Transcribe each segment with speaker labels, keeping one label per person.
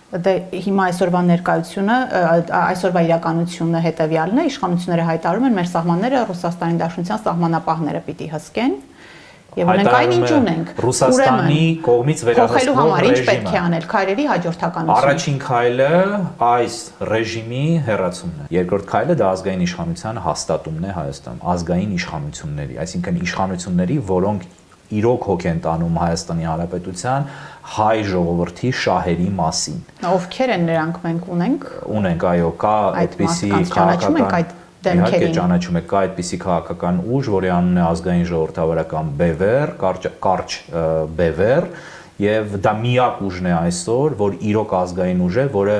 Speaker 1: Դե հիմա այսօրվա ներկայությունը, այսօրվա իրականությունը հետևյալն է, իշխանությունները հայտարարում են մեր սահմանները Ռուսաստանի Դաշնության սահմանապահները պիտի հսկեն եւ ունենք այն ինչ ունենք։
Speaker 2: Ռուսաստանի կողմից վերահսկվող
Speaker 1: ռեժիմը ինչ
Speaker 2: ռեժիմը
Speaker 1: պետք է անել քայլերի հաջորդականություն։
Speaker 2: Առաջին քայլը այս ռեժիմի հեռացումն է։ Երկրորդ քայլը դա ազգային իշխանության հաստատումն է Հայաստանում, ազգային իշխանությունների, այսինքն իշխանությունների, որոնք իրոք հոգ են տանում Հայաստանի Հանրապետության հայ ժողովրդի շահերի մասին։
Speaker 1: Ովքեր են նրանք մենք ունենք։
Speaker 2: Ունենք, այո, կա այդպիսի
Speaker 1: քաղաքական
Speaker 2: Իհարկե ճանաչում եք, կա այդպիսի քաղաքական ուժ, որի անունն է ազգային ժողովրդավարական Բևեր, կարճ Բևեր, եւ դա միակ ուժն է այսօր, որ իրոք ազգային ուժ է, որը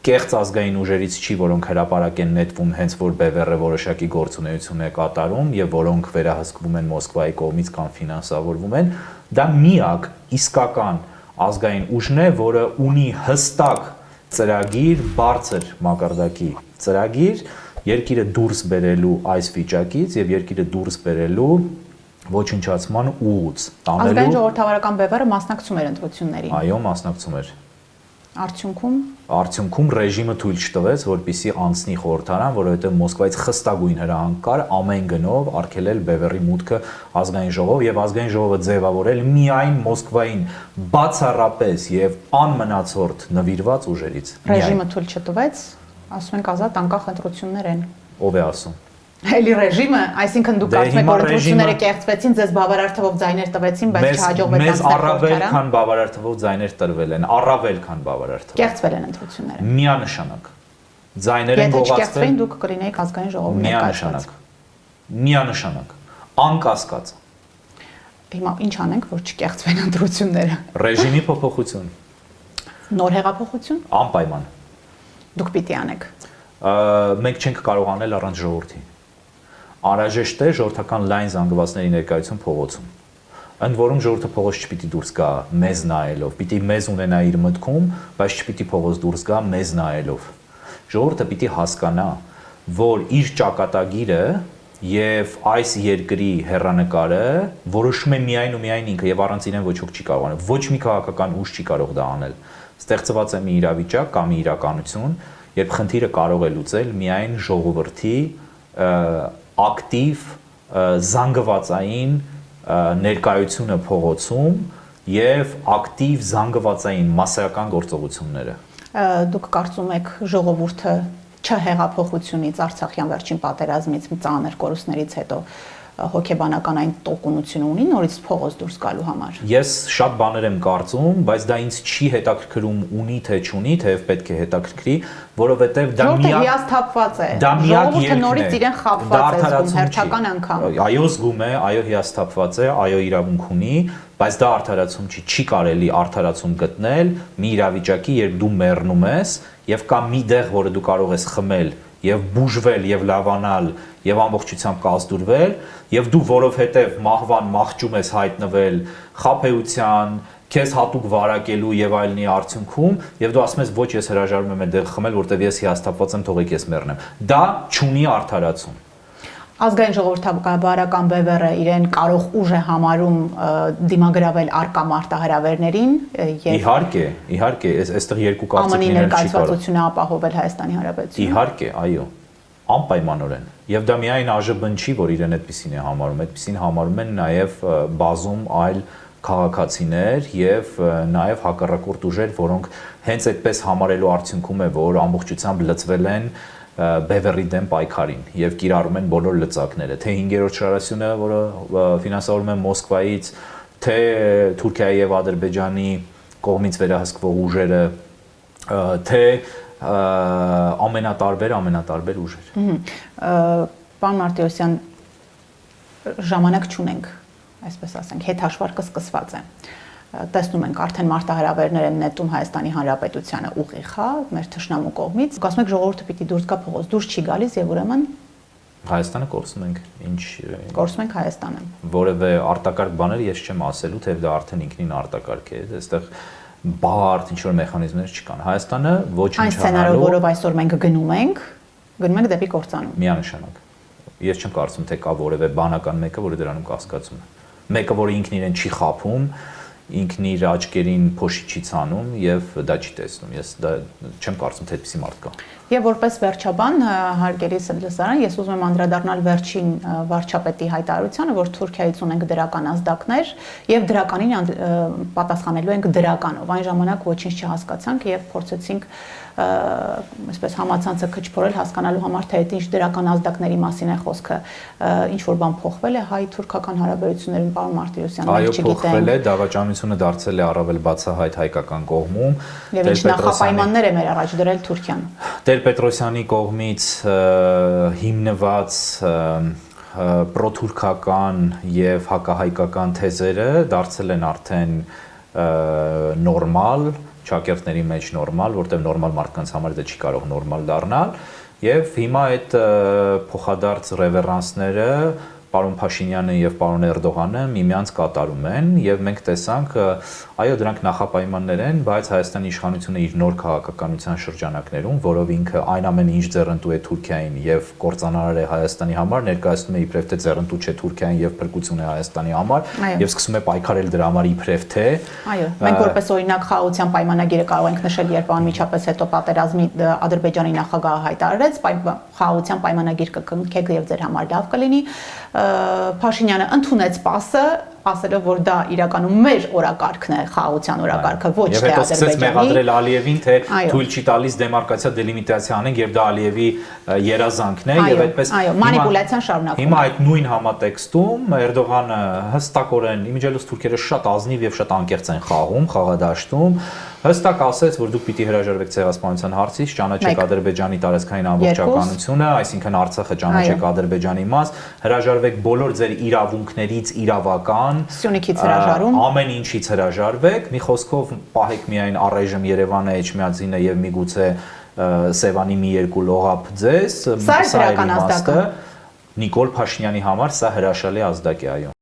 Speaker 2: կեղծ ազգային ուժերից չի, որոնք հրապարակ են նետվում հենց որ Բևերը որոշակի գործունեություն է կատարում եւ որոնք վերահսկվում են Մոսկվայի կողմից կամ ֆինանսավորվում են, դա միակ իսկական ազգային ուժն է, որը ունի հստակ ծրագիր, բարձր մակարդակի ծրագիր երկիրը դուրս բերելու այս վիճակից եւ երկիրը դուրս բերելու ոչնչացման ուղուց տանելու
Speaker 1: Ազգային ժողովրդավարական Բևերը մասնակցում էր ընտրություններին։
Speaker 2: Այո, մասնակցում էր։
Speaker 1: Արդյունքում
Speaker 2: ռեժիմը թույլ չտվեց, որպեսզի անցնի խորհրդարան, որովհետև Մոսկվայից խստագույն հրահանգ կար ամեն գնով արգելել Բևերի մուտքը ազգային ժողով եւ ազգային ժողովը ձևավորել միայն Մոսկվային բացառապես եւ անմնացորդ նվիրված ուժերից։
Speaker 1: Ռեժիմը թույլ չտվեց, ասում ենք ազատ անկախ ընտրություններ են։
Speaker 2: Ով է ասում։
Speaker 1: Էլի ռեժիմը, այսինքն դուք ասում եք որ ընտրությունները կեղծվեցին, ձեզ բավարար թվով ձայներ տվեցին, բայց չհաջողվեց
Speaker 2: մեզ առավել քան բավարար թվով ձայներ տրվել են, առավել քան բավարար թվով։
Speaker 1: Կեղծվել են ընտրությունները։
Speaker 2: Միանշանակ։ Ձայներ են
Speaker 1: գողացվել։ Եթե չկեղծվեին, դուք կլինեիք ազգային ժողովում
Speaker 2: ներկայացված։ Միանշանակ։ Անկասկած։
Speaker 1: Հիմա ինչ անենք, որ չկեղծվեն ընտրությունները։
Speaker 2: Ռեժիմի փոփոխություն։
Speaker 1: Նոր հեղափոխություն։
Speaker 2: Անպայման։
Speaker 1: Դուք պիտի անեք։
Speaker 2: Մենք չենք կարող անել առանց ժողովրդի։ Անհրաժեշտ է ժողովրդական լայն զանգվածների ներկայություն փողոցում։ Ընդ որում ժողովուրդը փողոց չպիտի դուրս գա մեզ նայելով, պիտի մեզ ունենա իր մտքում, բայց չպիտի փողոց դուրս գա մեզ նայելով։ Ժողովուրդը պիտի հասկանա, որ իր ճակատագիրը եւ այս երկրի հեռանկարը որոշում է միայն ու միայն ինքը եւ առանց իրեն ոչ ոք չի կարող անել։ Ոչ մի քաղաքական ուժ չի կարող դա անել։ Ստեղծված է մի իրավիճակ կամ մի իրականություն, երբ խնդիրը կարող է լուծել միայն ժողովրդի ակտիվ զանգվածային ներկայությունը փողոցում եւ ակտիվ զանգվածային մասսայական գործողությունները։
Speaker 1: Դուք կարծում եք ժողովուրդը չհեղափոխությունից Արցախյան վերջին պատերազմից ծանր կորուստներից հետո հոգեբանական այն տոկունությունը ունի նորից փողոց դուրս գալու համար։
Speaker 2: Ես շատ բաներ եմ կարծում, բայց դա ինձ չի հետաքրքրում ունի թե չունի, թեև պետք է հետաքրքրի, որովհետև դա միակ
Speaker 1: հիասթափված է։
Speaker 2: Դա միակ
Speaker 1: ժողովուրդը նորից իրեն խաբված է զգում հերթական անգամ։
Speaker 2: Այո, զգում է, այո, հիասթափված է, այո, իրավունք ունի, բայց դա արդարացում չի կարելի արդարացում գտնել մի իրավիճակի, երբ դու մեռնում ես եւ կա մի դեղ, որը դու կարող ես խմել եւ բուժվել եւ լավանալ եւ ամբողջությամբ կազդուրվել եւ դու որովհետեւ մահվան մահճում ես հայտնվել խաբեության քեզ հատուկ վարակելու եւ այլնի արդյունքում եւ դու ասում ես ոչ ես հրաժարվում եմ այդտեղ խմել որտեւ ես հիասթափված եմ թողեք ես մեռնեմ դա չունի արդարացում
Speaker 1: Ազգային ժողովրդավարական Բևերը իրեն կարող ուժ է համարում դիմագրավել արկա մարտահրավերներին եւ
Speaker 2: Իհարկե, այստեղ երկու կարծիքներ
Speaker 1: չի ներկայացվածությունը ապահովել Հայաստանի Հանրապետությունում։
Speaker 2: Իհարկե, այո, անպայմանորեն։ Եվ դա միայն ԱԺԲ-ն չի, որ իրեն այդպեսին է համարում, այդպեսին համարում են նաեւ բազում այլ քաղաքացիներ եւ նաեւ հակառակորդ ուժեր, որոնք հենց այդպես համարելու արդյունքում է, որ ամբողջությամբ լծվել են Բևերի դեմ պայքարին եւ կիրառում են բոլոր լծակները, թե 5-րդ շարասյունը, որը ֆինանսավորվում է Մոսկվայից, թե Թուրքիայի եւ Ադրբեջանի կողմից վերահսկվող ուժերը, թե ամենատարբեր ուժեր։
Speaker 1: Պարոն Մարտիրոսյան, ժամանակ չունենք, այսպես ասենք, հետհաշվարկը սկսված է։ Տեսնում ենք արդեն մարտահրավերներ են նետում Հայաստանի Հանրապետությանը ուղիղ, հա, մեր թշնամու կողմից։ Ասում եք ժողովուրդը պիտի դուրս գա փողոց, դուրս չի գալիս եւ ուրեմն
Speaker 2: Հայաստանը կորցնում ենք, ինչ
Speaker 1: կորցնում ենք Հայաստանը։
Speaker 2: Որևէ արտակարգ բաներ ես չեմ ասելու, թեև դա արդեն ինքնին արտակարգ է, այստեղ բարդ ինչ որ մեխանիզմներ չկան։ Հայաստանը ոչինչ
Speaker 1: այն սցենարով, որով այսօր մենք գնում ենք դեպի կործանում։
Speaker 2: Միանշանակ։ Ես չեմ կարծում, թե կա որևէ բանական մեկը, որը դրանում կասկածում է։ Մեկը, որը ինքն իրեն չի խաբում ինքն իր աչքերին փոշի չի ցանում եւ դա չի տեսնում։ Ես դա չեմ կարծում թե այդպիսի մարդ կա։
Speaker 1: Եվ որպես վերջաբան, հարգելի սրբազան, ես ուզում եմ անդրադառնալ վերջին վարչապետի հայտարարությանը, որ Թուրքիայից ունենք դրական ազդակներ եւ դրականին պատասխանելու ենք դրականով։ Այն ժամանակ ոչինչ չհասկացանք եւ փորձեցինք այսպես համացանցը քչփորել հասկանալու համար թե այդ ինչ դրական ազդակների մասին է խոսքը, ինչ որ բան փոխվել է հայ-թուրքական հարաբերություններում, պարոն Մարտիրոսյան,
Speaker 2: այո, փոխվել է, դավաճանությունը դարձել է առավել բացահայտ հայկական կողմում։
Speaker 1: Եվ ինչ նախապայմաններ է մեր առաջ դրել Թուրքիան։
Speaker 2: Տեր-Պետրոսյանի կողմից հիմնված պրոթուրքական եւ հակահայկական թեզերը դարձել են արդեն նորմալ, ճակերտների մեջ նորմալ, որտեղ նորմալ մարդկանց համար դա չի կարող նորմալ դառնալ, եւ հիմա այդ փոխադարձ ռևերանսները պարոն Փաշինյանը եւ պարոն Էրդողանը միմյանց կատարում են եւ մենք տեսանք այո դրանք նախապայմաններ են, բայց Հայաստանի իշխանությունը իր նոր քաղաքականության շրջանակներում, որով ինքը այն ամենը ինչ ձեռնտու է Թուրքիային եւ կործանարար է Հայաստանի համար, ներկայացնում է իբրև թե ձեռնտու չէ Թուրքիային եւ փրկություն է Հայաստանի համար եւ սկսում է պայքարել դրա համար իբրև թե
Speaker 1: այո մենք որպես օրինակ խաղաղության պայմանագիրը կարող ենք նշել, երբ անմիջապես հետո պատերազմի Ադրբեջանի նախագահը հայտարարեց խաղաղության պայմանագիր կքննեք եւ ձեր համար լավ կլինի Փաշինյանը ընդունեց պասը, ասելով որ դա իրականում մեր օրակարգն է, խաղաղության օրակարգը, ոչ թե Ադրբեջանի։ Եվ հետո սկսեց մեղադրել
Speaker 2: Ալիևին, թե թույլ չի տալիս դեմարկացիա դելիմիտացիա անենք, եւ դա Ալիևի երազանքն է, եւ այդպես
Speaker 1: մանիպուլյացիան շարունակվում է։
Speaker 2: Հիմա այդ նույն համատեքստում Էրդողանը հստակորեն իմիջիալոս թուրքերը շատ ազնիվ եւ շատ անկեղծ են խաղում, խաղադաշտում, հստակ ասեց, որ դուք պիտի հրաժարվեք ցեղասպանության հարցից, ճանաչեք Ադրբեջանի տարածքային ամբողջականությունը, այսինքն Արցախը ճանաչեք Ադրբեջանի մաս, հրաժարվեք բոլոր ձեր իրավունքներից իրավական,
Speaker 1: Սյունիքից հրաժարում,
Speaker 2: ամեն ինչից հրաժարվեք, մի խոսքով պահեք միայն առայժմ Երևանը, Էջմիածինը եւ միգուցե Սևանի մի երկու լողափ ձեզ,
Speaker 1: սա է դրական ազդակը։
Speaker 2: Նիկոլ Փաշինյանի համար սա հրաշալի ազդակ է, այո։